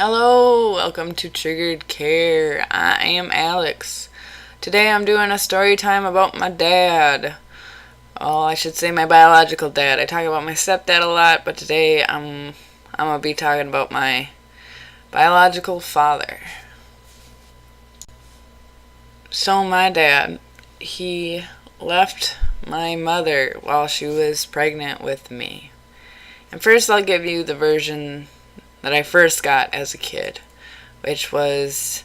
Hello, welcome to Triggered Care. I am Alex. Today I'm doing a story time about my dad. Oh, I should say my biological dad. I talk about my stepdad a lot, but today I'm gonna be talking about my biological father. So my dad, he left my mother while she was pregnant with me. And first I'll give you the version that I first got as a kid, which was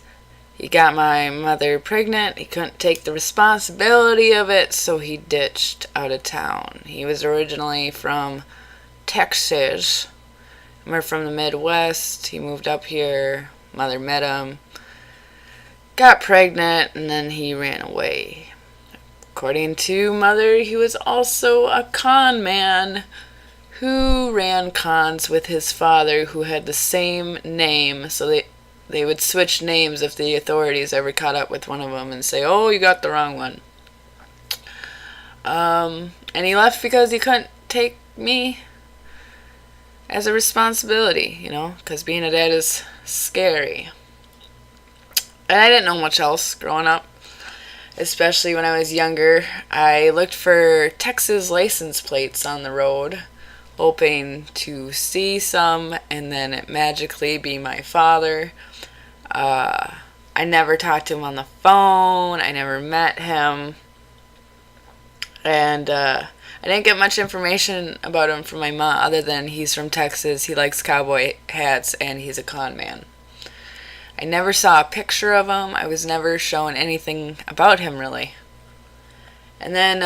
he got my mother pregnant. He couldn't take the responsibility of it, so he ditched out of town. He was originally from Texas. We're from the Midwest. He moved up here. Mother met him, got pregnant, and then he ran away. According to Mother, he was also a con man who ran cons with his father, who had the same name, so they would switch names if the authorities ever caught up with one of them and say, oh, you got the wrong one. And he left because he couldn't take me as a responsibility, because being a dad is scary. And I didn't know much else growing up, especially when I was younger. I looked for Texas license plates on the road, hoping to see some and then it magically be my father. I never talked to him on the phone. I never met him. And I didn't get much information about him from my mom other than he's from Texas, he likes cowboy hats, and he's a con man. I never saw a picture of him. I was never shown anything about him, really. And then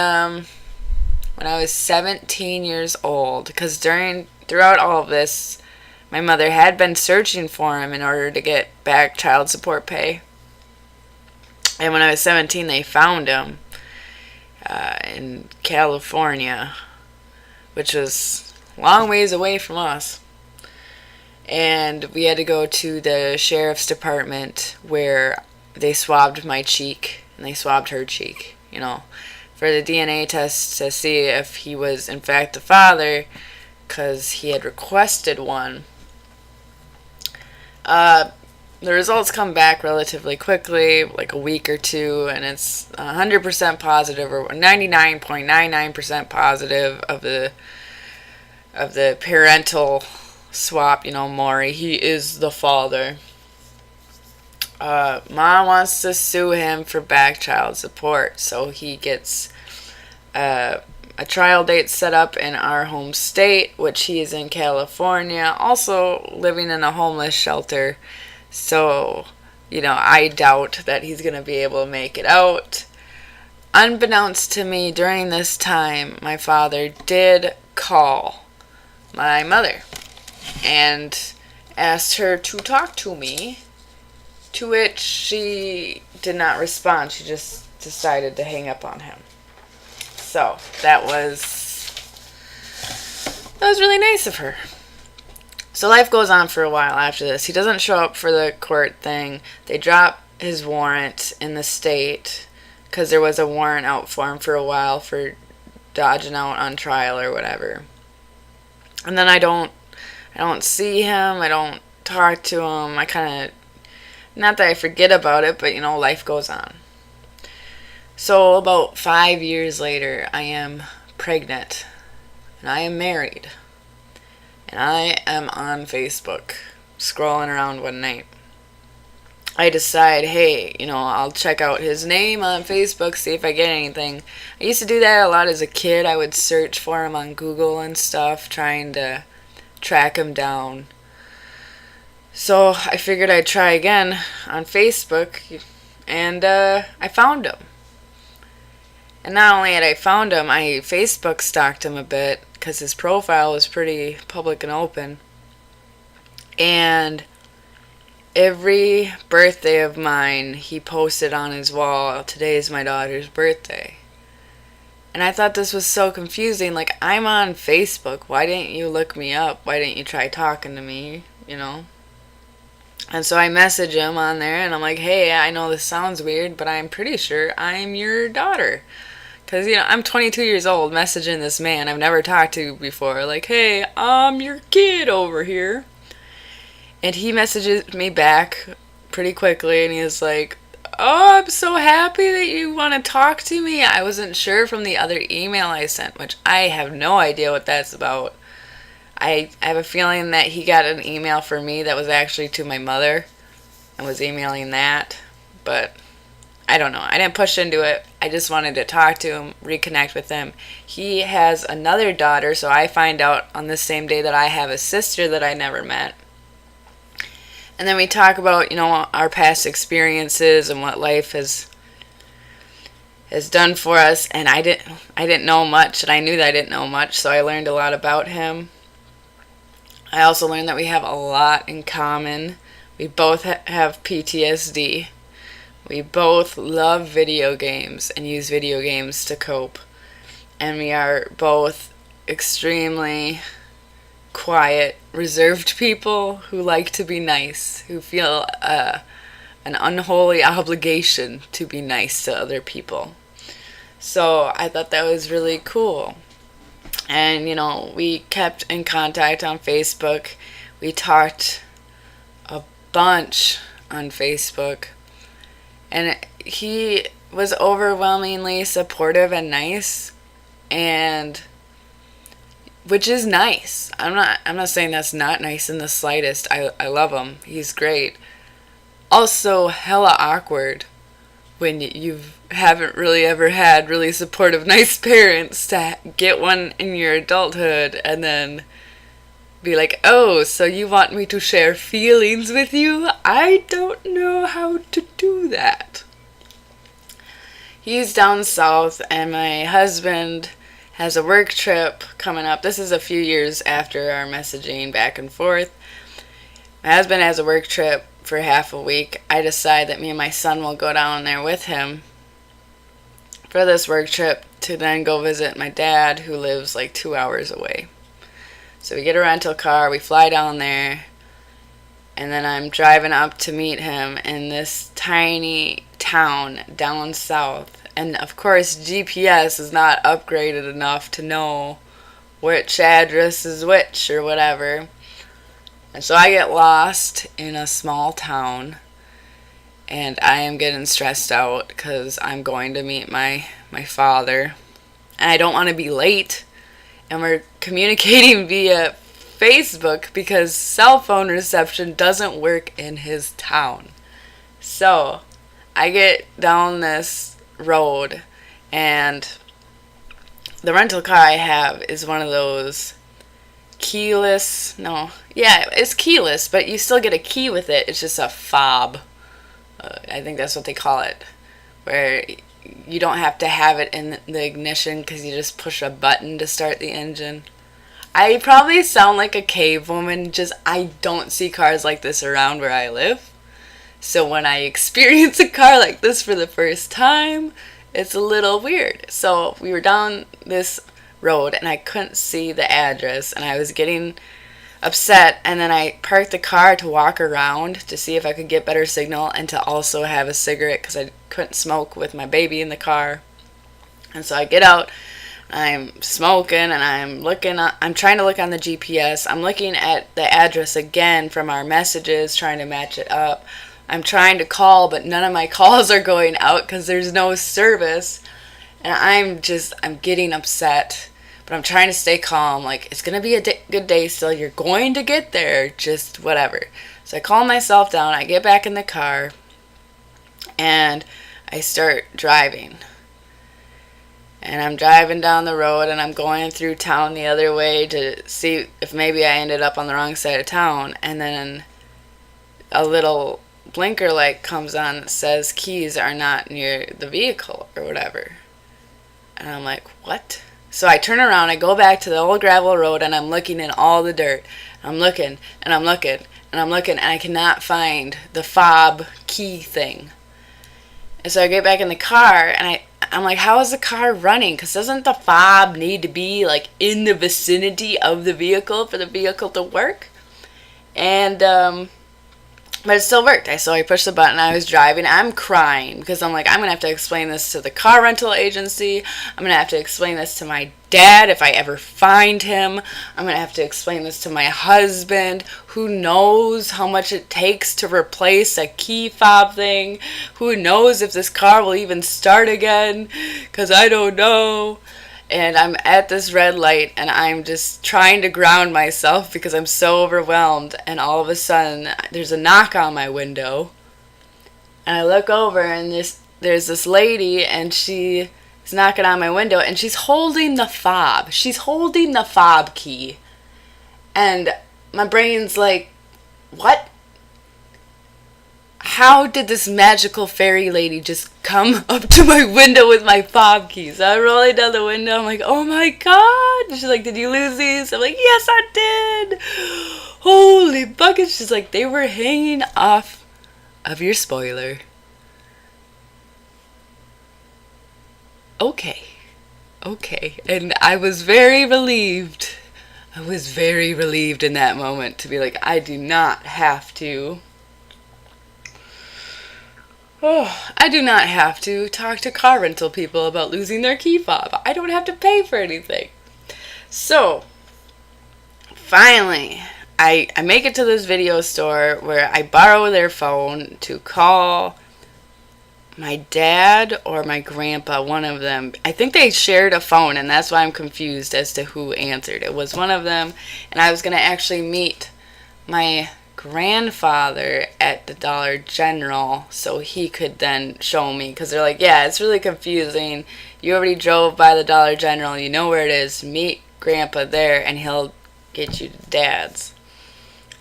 when I was 17 years old, because throughout all of this, my mother had been searching for him in order to get back child support pay. And when I was 17, they found him in California, which was a long ways away from us. And we had to go to the sheriff's department where they swabbed my cheek and they swabbed her cheek, for the DNA test to see if he was in fact the father, because he had requested one. The results come back relatively quickly, like a week or two, and it's 100% positive, or 99.99% positive of the parental swap. Maury, he is the father. Mom wants to sue him for back child support, so he gets a trial date set up in our home state, which he is in California, also living in a homeless shelter. So, I doubt that he's going to be able to make it out. Unbeknownst to me, during this time, my father did call my mother and asked her to talk to me, to which she did not respond. She just decided to hang up on him. So that was really nice of her. So life goes on for a while after this. He doesn't show up for the court thing. They drop his warrant in the state because there was a warrant out for him for a while for dodging out on trial or whatever. And then I don't see him. I don't talk to him. I kind of, not that I forget about it, but life goes on. So about 5 years later, I am pregnant and I am married. And I am on Facebook, scrolling around one night. I decide, hey, I'll check out his name on Facebook, see if I get anything. I used to do that a lot as a kid. I would search for him on Google and stuff, trying to track him down. So I figured I'd try again on Facebook, and I found him. And not only had I found him, I Facebook stalked him a bit, because his profile was pretty public and open. And every birthday of mine, he posted on his wall, today is my daughter's birthday. And I thought this was so confusing. Like, I'm on Facebook. Why didn't you look me up? Why didn't you try talking to me? And so I message him on there, and I'm like, hey, I know this sounds weird, but I'm pretty sure I'm your daughter. Because, I'm 22 years old messaging this man I've never talked to before. Like, hey, I'm your kid over here. And he messages me back pretty quickly, and he was like, "Oh, I'm so happy that you want to talk to me. I wasn't sure from the other email I sent," which I have no idea what that's about. I have a feeling that he got an email for me that was actually to my mother and was emailing that, but I don't know. I didn't push into it. I just wanted to talk to him, reconnect with him. He has another daughter, so I find out on the same day that I have a sister that I never met. And then we talk about, our past experiences and what life has done for us. And I didn't know much, and I knew that I didn't know much, so I learned a lot about him. I also learned that we have a lot in common. We both have PTSD. We both love video games and use video games to cope. And we are both extremely quiet, reserved people who like to be nice, who feel an unholy obligation to be nice to other people. So I thought that was really cool. And, we kept in contact on Facebook. We talked a bunch on Facebook. And he was overwhelmingly supportive and nice, and which is nice. I'm not saying that's not nice in the slightest. I love him. He's great. Also hella awkward when you haven't really ever had really supportive, nice parents to get one in your adulthood and then be like, "Oh, so you want me to share feelings with you? I don't know how to do that." He's down south, and my husband has a work trip coming up. This is a few years after our messaging back and forth. My husband has a work trip for half a week. I decide that me and my son will go down there with him for this work trip to then go visit my dad, who lives like 2 hours away. So we get a rental car, we fly down there, and then I'm driving up to meet him in this tiny town down south. And of course, GPS is not upgraded enough to know which address is which or whatever. And so I get lost in a small town, and I am getting stressed out because I'm going to meet my father. And I don't want to be late. And we're communicating via Facebook because cell phone reception doesn't work in his town. So I get down this road, and the rental car I have is one of those keyless. No, yeah, it's keyless, but you still get a key with it. It's just a fob. I think that's what they call it, where you don't have to have it in the ignition because you just push a button to start the engine. I probably sound like a cave woman, just I don't see cars like this around where I live. So when I experience a car like this for the first time, it's a little weird. So we were down this road and I couldn't see the address, and I was getting upset, and then I parked the car to walk around to see if I could get better signal and to also have a cigarette because I couldn't smoke with my baby in the car. And so I get out, I'm smoking, and I'm trying to look on the GPS. I'm looking at the address again from our messages, trying to match it up. I'm trying to call, but none of my calls are going out because there's no service. And I'm getting upset. But I'm trying to stay calm. Like, it's going to be a good day still. You're going to get there. Just whatever. So I calm myself down. I get back in the car. And I start driving. And I'm driving down the road. And I'm going through town the other way to see if maybe I ended up on the wrong side of town. And then a little blinker light comes on that says keys are not near the vehicle or whatever. And I'm like, what? So I turn around, I go back to the old gravel road, and I'm looking in all the dirt. I'm looking, and I'm looking, and I'm looking, and I cannot find the fob key thing. And so I get back in the car, and I'm like, how is the car running? Because doesn't the fob need to be, like, in the vicinity of the vehicle for the vehicle to work? And But it still worked. So I pushed the button. I was driving. I'm crying because I'm like, I'm going to have to explain this to the car rental agency. I'm going to have to explain this to my dad if I ever find him. I'm going to have to explain this to my husband. Who knows how much it takes to replace a key fob thing? Who knows if this car will even start again? Because I don't know. And I'm at this red light and I'm just trying to ground myself because I'm so overwhelmed. And all of a sudden, there's a knock on my window. And I look over and there's this lady and she is knocking on my window and she's holding the fob. She's holding the fob key. And my brain's like, what? How did this magical fairy lady just come up to my window with my fob keys? I'm rolling down the window. I'm like, oh my god. And she's like, did you lose these? I'm like, yes, I did. Holy buckets. She's like, they were hanging off of your spoiler. Okay. And I was very relieved. I was very relieved in that moment to be like, I do not have to. I do not have to talk to car rental people about losing their key fob. I don't have to pay for anything. So, finally, I make it to this video store where I borrow their phone to call my dad or my grandpa, one of them. I think they shared a phone, and that's why I'm confused as to who answered. It was one of them, and I was going to actually meet my grandfather at the Dollar General so he could then show me, because they're like, yeah, it's really confusing. You already drove by the Dollar General, you know where it is. Meet grandpa there and he'll get you to dad's.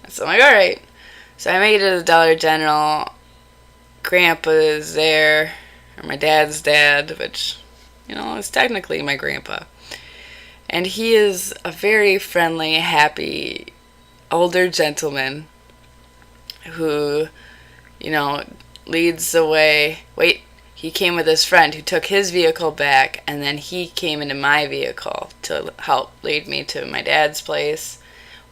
So I'm like, alright. So I made it to the Dollar General. Grandpa is there, or my dad's dad, which, you know, is technically my grandpa. And he is a very friendly, happy older gentleman who, you know, leads the way. Wait, he came with his friend who took his vehicle back, and then he came into my vehicle to help lead me to my dad's place,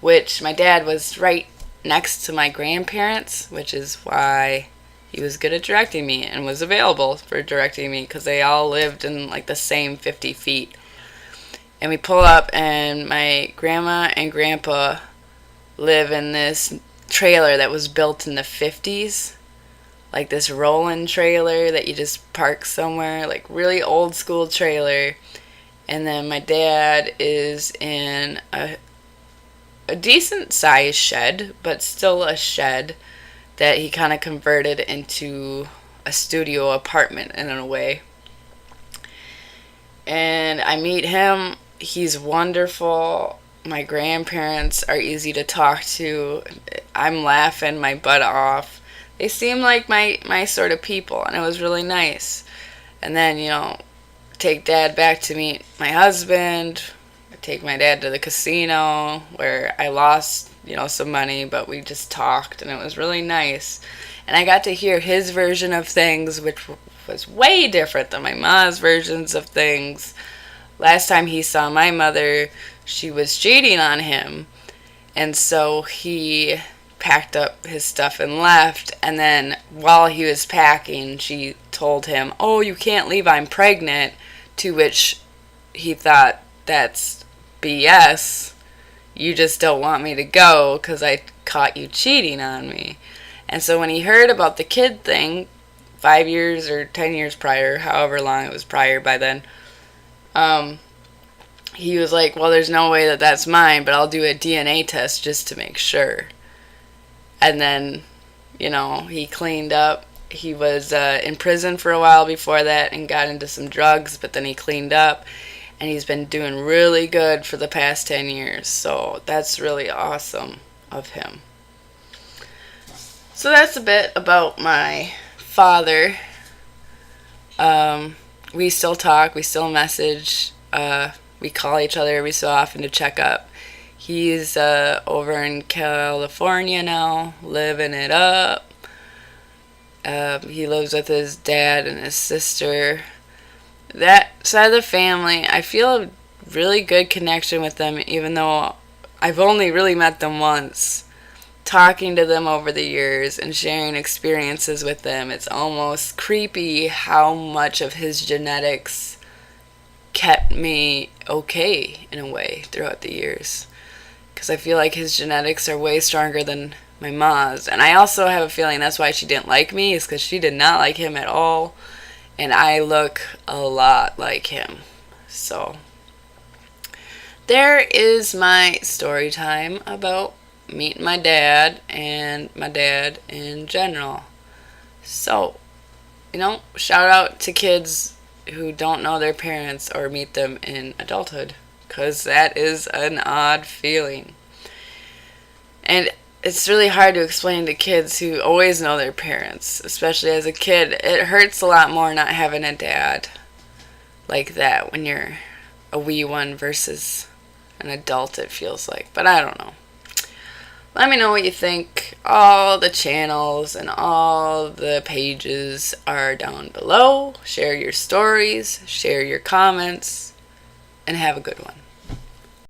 which my dad was right next to my grandparents, which is why he was good at directing me and was available for directing me, because they all lived in like the same 50 feet. And we pull up, and my grandma and grandpa live in this trailer that was built in the 50s, like this rolling trailer that you just park somewhere, like really old school trailer. And then my dad is in a decent sized shed, but still a shed that he kind of converted into a studio apartment in a way. And I meet him. He's wonderful. My grandparents are easy to talk to. I'm laughing my butt off. They seem like my sort of people, and it was really nice. And then, you know, take dad back to meet my husband. I take my dad to the casino where I lost, you know, some money, but we just talked, and it was really nice. And I got to hear his version of things, which was way different than my mom's versions of things. Last time he saw my mother, she was cheating on him, and so he packed up his stuff and left. And then while he was packing, she told him, oh, you can't leave, I'm pregnant, to which he thought, that's BS, you just don't want me to go because I caught you cheating on me. And so when he heard about the kid thing 5 years or 10 years prior, however long it was prior by then, he was like, well, there's no way that that's mine, but I'll do a DNA test just to make sure. And then, you know, he cleaned up. He was in prison for a while before that and got into some drugs, but then he cleaned up, and he's been doing really good for the past 10 years. So that's really awesome of him. So that's a bit about my father. We still talk, we still message, we call each other every so often to check up. He's over in California now, living it up. He lives with his dad and his sister. That side of the family, I feel a really good connection with them, even though I've only really met them once. talking to them over the years and sharing experiences with them, it's almost creepy how much of his genetics kept me okay in a way throughout the years. Because I feel like his genetics are way stronger than my mom's. And I also have a feeling that's why she didn't like me, is because she did not like him at all. And I look a lot like him. So there is my story time about meeting my dad and my dad in general. So, shout out to kids who don't know their parents or meet them in adulthood, because that is an odd feeling. And it's really hard to explain to kids who always know their parents, especially as a kid. It hurts a lot more not having a dad like that when you're a wee one versus an adult, it feels like. But I don't know. Let me know what you think. All the channels and all the pages are down below. Share your stories, share your comments, and have a good one.